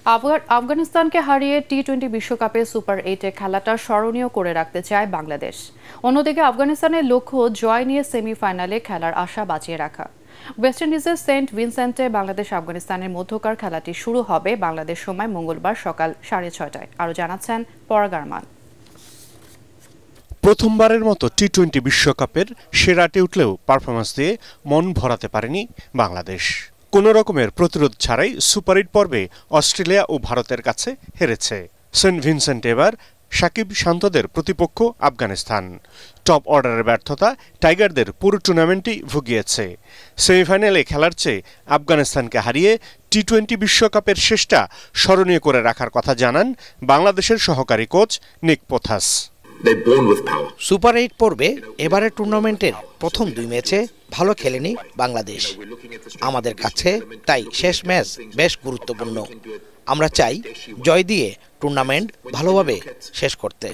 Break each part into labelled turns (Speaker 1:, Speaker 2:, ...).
Speaker 1: আফগানিস্তানকে হারিয়ে টি-20 বিশ্বকাপে সুপার 8-এ খেলাটা স্মরণীয় করে রাখতে চায় বাংলাদেশ। অন্যদিকে আফগানিস্তানের লক্ষ্য জয় নিয়ে সেমিফাইনালে খেলার আশা বাঁচিয়ে রাখা। ওয়েস্ট ইন্ডিজের সেন্ট ভিনসেন্টে বাংলাদেশ আফগানিস্তানের মধ্যকার খেলাটি শুরু হবে বাংলাদেশ সময় মঙ্গলবার সকাল 6:30টায়। আরও জানাচ্ছেন পরাগ আরমান।
Speaker 2: প্রথমবারের মতো টি-20 বিশ্বকাপের সেরাটে উঠলেও পারফরমেন্স দিয়ে মন ভরাতে পারেনি বাংলাদেশ। কোনো রকমের প্রতিরোধ ছাড়াই সুপার 8 পর্বে অস্ট্রেলিয়া ও ভারতের কাছে হেরেছে। সেন্ট ভিনসেন্ট এবার সাকিব শান্তদের প্রতিপক্ষ আফগানিস্তান। টপ অর্ডারের ব্যর্থতা টাইগারদের পুরো টুর্নামেন্টই ভুগিয়েছে। সেমিফাইনালে খেলার চেয়ে আফগানিস্তানকে হারিয়ে টি-20 বিশ্বকাপের শেষটা স্মরণীয় করে রাখার কথা জানান বাংলাদেশের সহকারী কোচ নিক পোথাস।
Speaker 3: সুপার 8 পর্বে এবারের টুর্নামেন্টের প্রথম 2 ম্যাচে ভালো খেলেনি বাংলাদেশ। আমাদের কাছে তাই শেষ ম্যাচ বেশ গুরুত্বপূর্ণ। আমরা চাই জয় দিয়ে টুর্নামেন্ট ভালোভাবে শেষ করতে।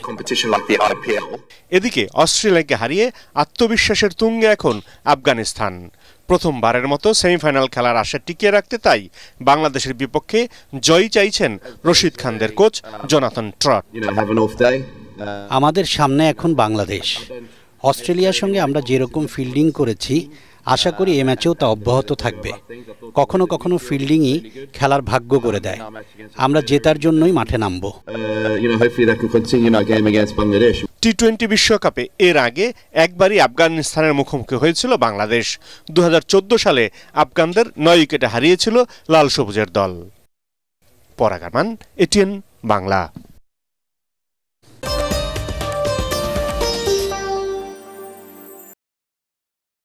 Speaker 2: এদিকে অস্ট্রেলিয়াকে হারিয়ে আত্মবিশ্বাসের তুঙ্গে এখন আফগানিস্তান। প্রথমবারের মতো সেমিফাইনাল খেলার আশা টিকিয়ে রাখতে তাই বাংলাদেশের বিপক্ষে জয় চাইছেন রশিদ খানদের কোচ জোনাথন ট্রট।
Speaker 4: আমাদের সামনে এখন বাংলাদেশ। অস্ট্রেলিয়ার সঙ্গে আমরা যেরকম ফিল্ডিং করেছি আশা করি এ ম্যাচেও তা অব্যাহত থাকবে। কখনো কখনো ফিল্ডিংই খেলার ভাগ্য করে দেয়। আমরা জেতার জন্যই মাঠে নামব।
Speaker 2: টি-20 বিশ্বকাপে এর আগে একবারই আফগানিস্তানের মুখোমুখি হয়েছিল বাংলাদেশ। 2014 সালে আফগানদের 9 উইকেটে হারিয়েছিল লাল সবুজের দল। পরাগ আরমান, এটিএন বাংলা।